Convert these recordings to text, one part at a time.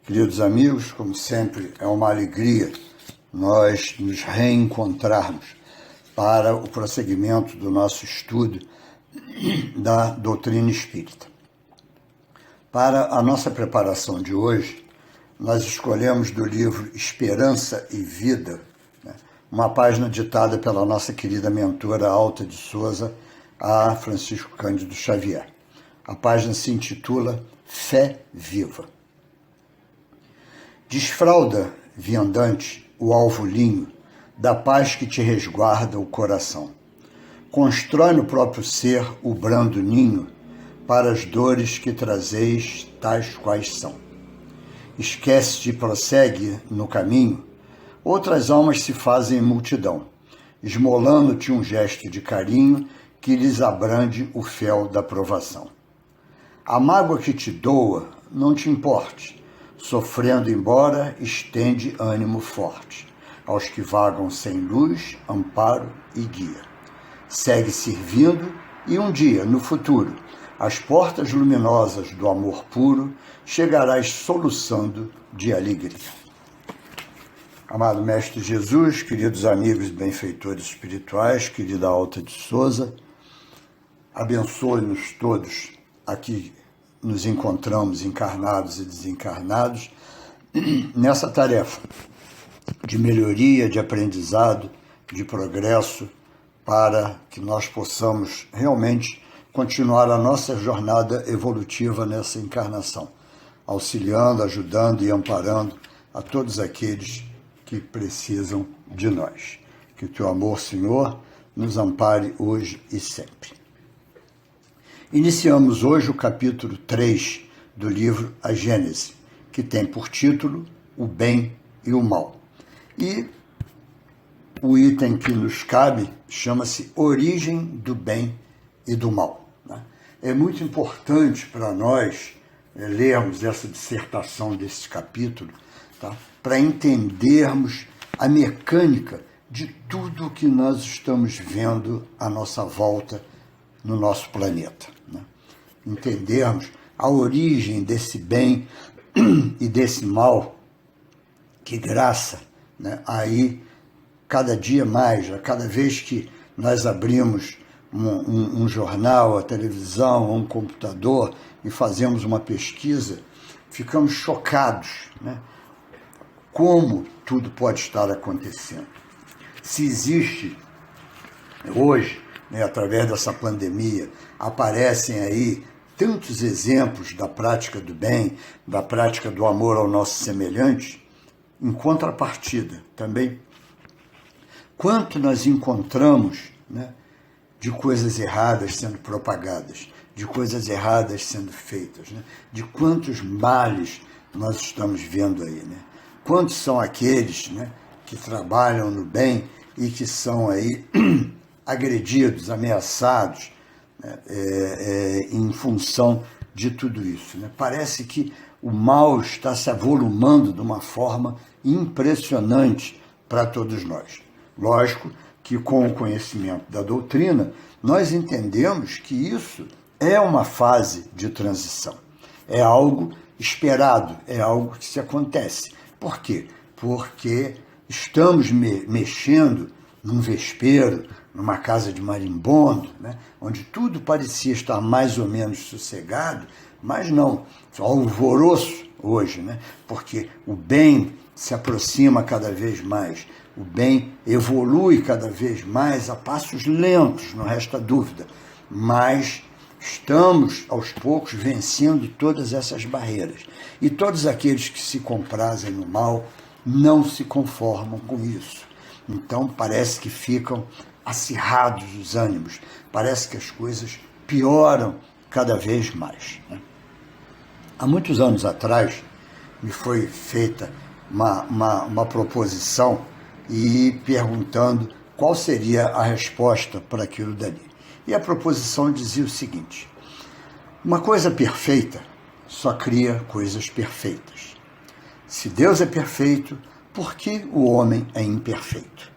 Queridos amigos, como sempre, é uma alegria nós nos reencontrarmos para o prosseguimento do nosso estudo da doutrina espírita. Para a nossa preparação de hoje, nós escolhemos do livro Esperança e Vida, uma página ditada pela nossa querida mentora Alta de Souza, a Francisco Cândido Xavier. A página se intitula Fé Viva. Desfralda, viandante, o alvolinho da paz que te resguarda o coração. Constrói no próprio ser o brando ninho para as dores que trazeis tais quais são. Esquece-te e prossegue no caminho, outras almas se fazem multidão, esmolando-te um gesto de carinho que lhes abrande o fel da provação. A mágoa que te doa não te importe, sofrendo embora, estende ânimo forte aos que vagam sem luz, amparo e guia. Segue servindo e um dia, no futuro, às portas luminosas do amor puro, chegarás soluçando de alegria. Amado Mestre Jesus, queridos amigos e benfeitores espirituais, querida Alta de Souza, abençoe-nos todos aqui nos encontramos encarnados e desencarnados nessa tarefa de melhoria, de aprendizado, de progresso, para que nós possamos realmente continuar a nossa jornada evolutiva nessa encarnação, auxiliando, ajudando e amparando a todos aqueles que precisam de nós. Que o teu amor, Senhor, nos ampare hoje e sempre. Iniciamos hoje o capítulo 3 do livro A Gênese, que tem por título O Bem e o Mal. E o item que nos cabe chama-se Origem do Bem e do Mal. É muito importante para nós lermos essa dissertação desse capítulo, para entendermos a mecânica de tudo o que nós estamos vendo à nossa volta no nosso planeta. Entendermos a origem desse bem e desse mal, que graça, aí cada dia mais, a cada vez que nós abrimos um jornal, a televisão, um computador e fazemos uma pesquisa, ficamos chocados, como tudo pode estar acontecendo. Se existe hoje, através dessa pandemia, aparecem aí tantos exemplos da prática do bem, da prática do amor ao nosso semelhante, em contrapartida também, quanto nós encontramos de coisas erradas sendo propagadas, de coisas erradas sendo feitas, de quantos males nós estamos vendo aí. Quantos são aqueles que trabalham no bem e que são aí agredidos, ameaçados, em função de tudo isso. Parece que o mal está se avolumando de uma forma impressionante para todos nós. Lógico que com o conhecimento da doutrina, nós entendemos que isso é uma fase de transição. É algo esperado, é algo que se acontece. Por quê? Porque estamos mexendo num vespeiro, numa casa de marimbondo, onde tudo parecia estar mais ou menos sossegado, mas não, só alvoroço hoje, porque o bem se aproxima cada vez mais, o bem evolui cada vez mais a passos lentos, não resta dúvida, mas estamos aos poucos vencendo todas essas barreiras. E todos aqueles que se comprazem no mal não se conformam com isso. Então parece que ficam acirrados os ânimos, parece que as coisas pioram cada vez mais. Há muitos anos atrás me foi feita uma proposição e perguntando qual seria a resposta para aquilo dali. E a proposição dizia o seguinte: uma coisa perfeita só cria coisas perfeitas. Se Deus é perfeito, por que o homem é imperfeito?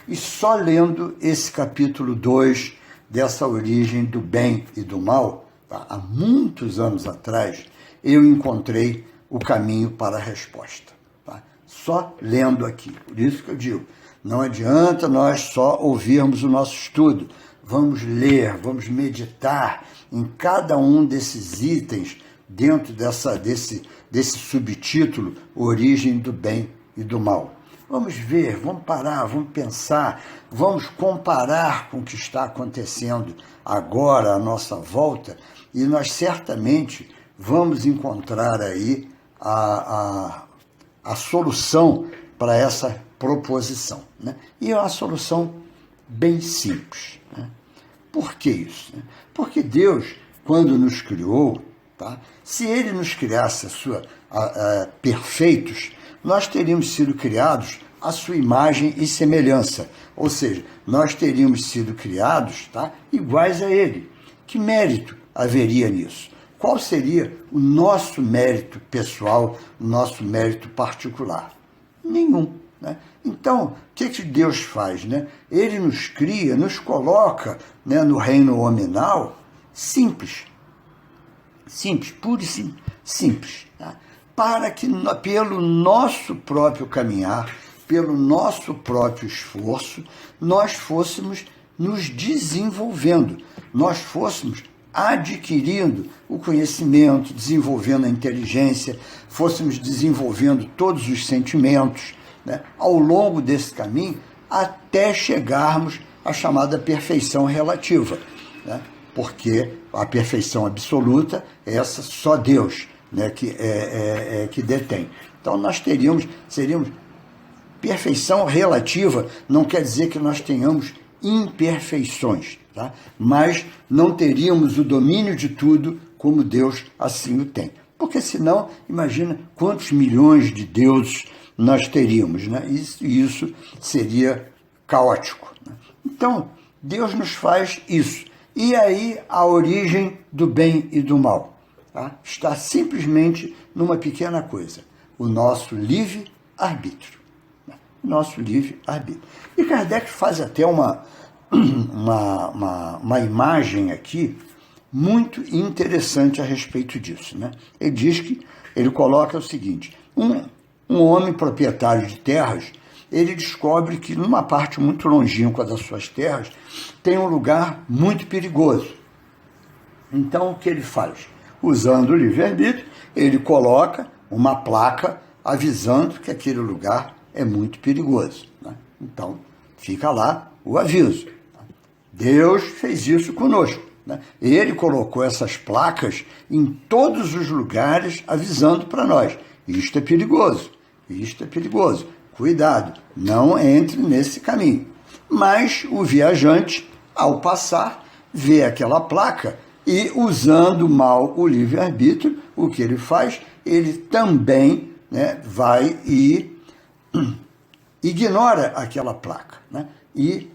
E só lendo esse capítulo 2 dessa origem do bem e do mal, há muitos anos atrás, eu encontrei o caminho para a resposta. Tá? Só lendo aqui. Por isso que eu digo, não adianta nós só ouvirmos o nosso estudo. Vamos ler, vamos meditar em cada um desses itens dentro desse subtítulo, Origem do Bem e do Mal. Vamos ver, vamos parar, vamos pensar, vamos comparar com o que está acontecendo agora à nossa volta e nós certamente vamos encontrar aí a solução para essa proposição. Né? E é uma solução bem simples. Né? Por que isso? Porque Deus, quando nos criou, tá? Se Ele nos criasse perfeitos, nós teríamos sido criados à sua imagem e semelhança. Ou seja, nós teríamos sido criados, tá? Iguais a Ele. Que mérito haveria nisso? Qual seria o nosso mérito pessoal, o nosso mérito particular? Nenhum. Né? Então, o que Deus faz? Né? Ele nos cria, nos coloca, né, no reino hominal simples. Simples, puro e simples. Tá? Para que, pelo nosso próprio caminhar, pelo nosso próprio esforço, nós fôssemos nos desenvolvendo, nós fôssemos adquirindo o conhecimento, desenvolvendo a inteligência, fôssemos desenvolvendo todos os sentimentos, né, ao longo desse caminho, até chegarmos à chamada perfeição relativa, né, porque a perfeição absoluta, essa só Deus, né, que detém. Então nós seríamos perfeição relativa, não quer dizer que nós tenhamos imperfeições, tá? Mas não teríamos o domínio de tudo como Deus assim o tem. Porque senão, imagina quantos milhões de deuses nós teríamos, né? Isso seria caótico. Né? Então, Deus nos faz isso. E aí a origem do bem e do mal, tá? Está simplesmente numa pequena coisa, o nosso livre-arbítrio. Nosso livre-arbítrio. E Kardec faz até uma imagem aqui muito interessante a respeito disso. Né? Ele coloca o seguinte, um homem proprietário de terras, ele descobre que numa parte muito longínqua das suas terras tem um lugar muito perigoso. Então o que ele faz? Usando o livre-arbítrio, ele coloca uma placa avisando que aquele lugar é muito perigoso. Né? Então, fica lá o aviso. Deus fez isso conosco. Né? Ele colocou essas placas em todos os lugares, avisando para nós. Isto é perigoso, isto é perigoso. Cuidado, não entre nesse caminho. Mas o viajante, ao passar, vê aquela placa e, usando mal o livre-arbítrio, o que ele faz? Ele também, né, vai e ignora aquela placa, né? E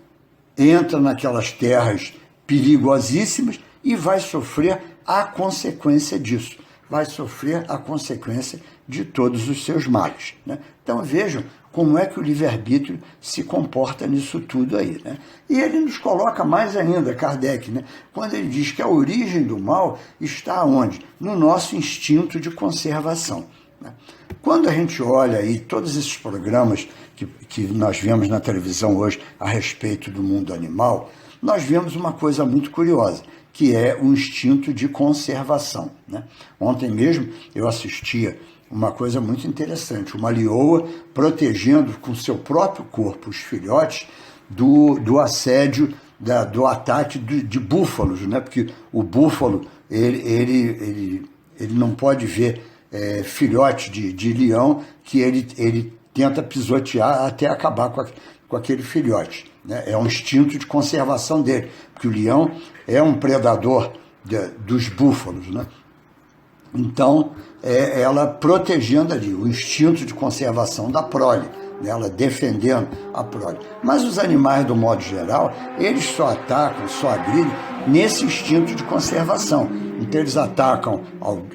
entra naquelas terras perigosíssimas e vai sofrer a consequência disso, vai sofrer a consequência de todos os seus males. Né? Então vejam como é que o livre-arbítrio se comporta nisso tudo aí. Né? E ele nos coloca mais ainda, Kardec, né? Quando ele diz que a origem do mal está onde? No nosso instinto de conservação. Né? Quando a gente olha aí todos esses programas que nós vemos na televisão hoje a respeito do mundo animal, nós vemos uma coisa muito curiosa, que é o instinto de conservação. Né? Ontem mesmo eu assistia uma coisa muito interessante, uma leoa protegendo com seu próprio corpo os filhotes do assédio, do ataque de búfalos, né? Porque o búfalo ele não pode ver filhote de leão que ele tenta pisotear até acabar com aquele filhote. Né? É um instinto de conservação dele, porque o leão é um predador dos búfalos. Né? Então, ela protegendo ali o instinto de conservação da prole, né? Ela defendendo a prole. Mas os animais, do modo geral, eles só atacam, só agridem nesse instinto de conservação. Então, eles atacam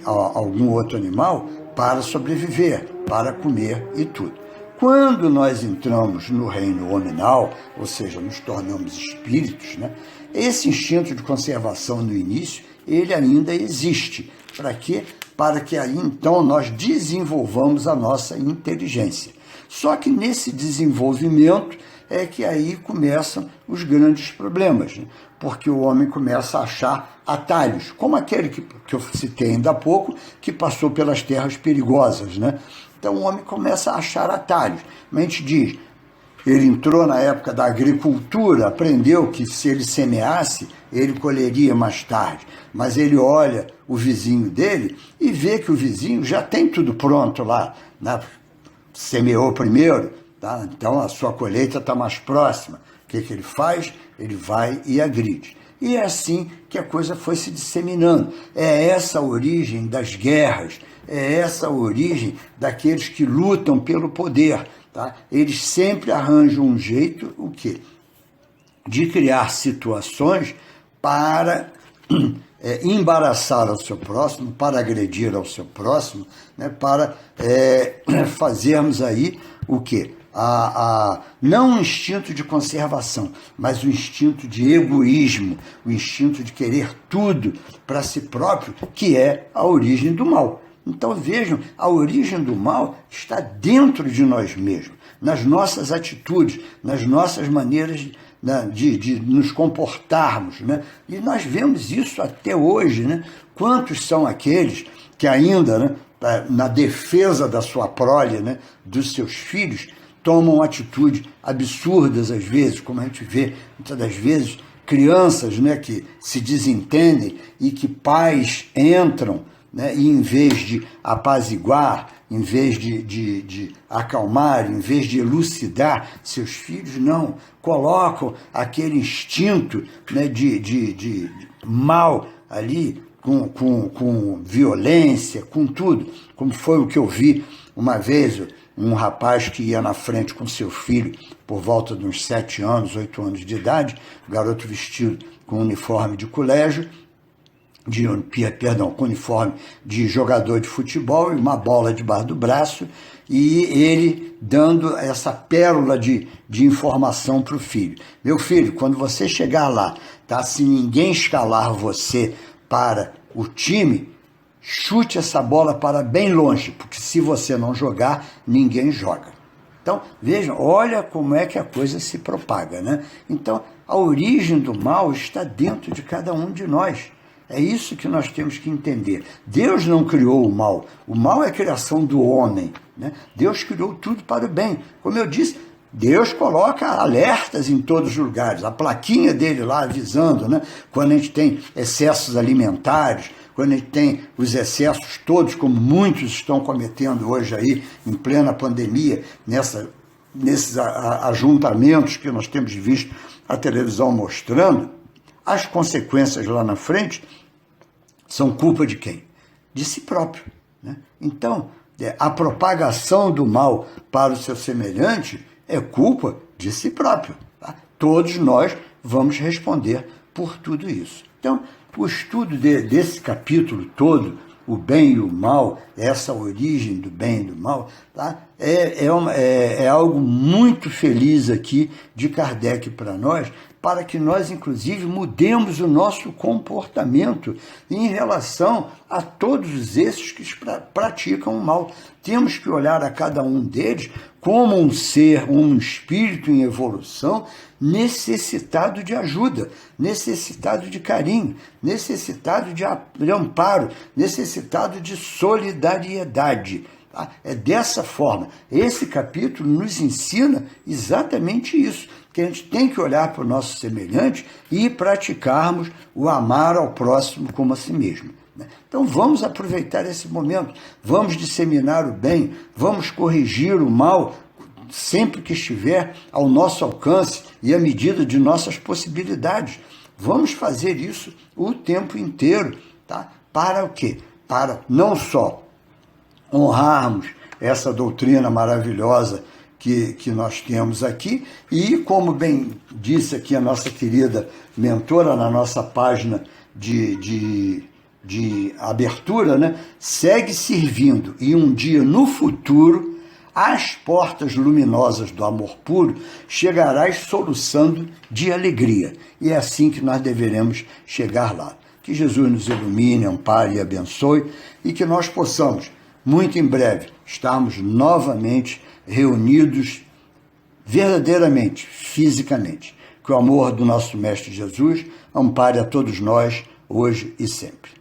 algum outro animal para sobreviver, para comer e tudo. Quando nós entramos no reino hominal, ou seja, nos tornamos espíritos, né? Esse instinto de conservação no início, ele ainda existe. Para quê? para que aí então nós desenvolvamos a nossa inteligência. Só que nesse desenvolvimento é que aí começam os grandes problemas, né? Porque o homem começa a achar atalhos, como aquele que eu citei ainda há pouco, que passou pelas terras perigosas, né? Então o homem começa a achar atalhos. A gente diz, ele entrou na época da agricultura, aprendeu que se ele semeasse, ele colheria mais tarde. Mas ele olha o vizinho dele e vê que o vizinho já tem tudo pronto lá, né? Semeou primeiro, tá? Então a sua colheita está mais próxima. O que ele faz? Ele vai e agride. E é assim que a coisa foi se disseminando. É essa a origem das guerras, é essa a origem daqueles que lutam pelo poder. Tá? Eles sempre arranjam um jeito, o quê? De criar situações para embaraçar ao seu próximo, para agredir ao seu próximo, né? Para fazermos aí o quê? Não um instinto de conservação, mas o instinto de egoísmo, o instinto de querer tudo para si próprio, que é a origem do mal. Então vejam, a origem do mal está dentro de nós mesmos, nas nossas atitudes, nas nossas maneiras de nos comportarmos, né? E nós vemos isso até hoje, né? Quantos são aqueles que ainda, né, na defesa da sua prole, né, dos seus filhos, tomam atitudes absurdas às vezes, como a gente vê muitas das vezes, crianças, né, que se desentendem e que pais entram, né, e em vez de apaziguar, em vez de acalmar, em vez de elucidar seus filhos, não, colocam aquele instinto, né, de mal ali, com violência, com tudo, como foi o que eu vi uma vez, um rapaz que ia na frente com seu filho por volta de uns 7 anos, 8 anos de idade, o garoto vestido com uniforme de colégio, com uniforme de jogador de futebol e uma bola debaixo do braço, e ele dando essa pérola de informação para o filho. Meu filho, quando você chegar lá, tá, se ninguém escalar você para o time, chute essa bola para bem longe, porque se você não jogar, ninguém joga. Então, vejam, olha como é que a coisa se propaga, né? Então, a origem do mal está dentro de cada um de nós. É isso que nós temos que entender. Deus não criou o mal é a criação do homem, né? Deus criou tudo para o bem. Como eu disse, Deus coloca alertas em todos os lugares, a plaquinha dele lá avisando, né? Quando a gente tem excessos alimentares, quando a gente tem os excessos todos, como muitos estão cometendo hoje aí, em plena pandemia, nesses ajuntamentos que nós temos visto a televisão mostrando, as consequências lá na frente são culpa de quem? De si próprio, né? Então, a propagação do mal para o seu semelhante é culpa de si próprio. Tá? Todos nós vamos responder por tudo isso. Então, o estudo desse capítulo todo, o bem e o mal, essa origem do bem e do mal, tá? É algo muito feliz aqui de Kardec para nós, para que nós, inclusive, mudemos o nosso comportamento em relação a todos esses que praticam o mal. Temos que olhar a cada um deles como um ser, um espírito em evolução, necessitado de ajuda, necessitado de carinho, necessitado de amparo, necessitado de solidariedade. É dessa forma. Esse capítulo nos ensina exatamente isso, que a gente tem que olhar para o nosso semelhante e praticarmos o amar ao próximo como a si mesmo. Então vamos aproveitar esse momento, vamos disseminar o bem, vamos corrigir o mal sempre que estiver ao nosso alcance e à medida de nossas possibilidades. Vamos fazer isso o tempo inteiro, tá? Para o quê? Para não só honrarmos essa doutrina maravilhosa que nós temos aqui e, como bem disse aqui a nossa querida mentora na nossa página de abertura, né? Segue servindo e um dia no futuro, às portas luminosas do amor puro, chegarás soluçando de alegria. E é assim que nós deveremos chegar lá. Que Jesus nos ilumine, ampare e abençoe e que nós possamos, muito em breve, estarmos novamente reunidos verdadeiramente, fisicamente. Que o amor do nosso Mestre Jesus ampare a todos nós, hoje e sempre.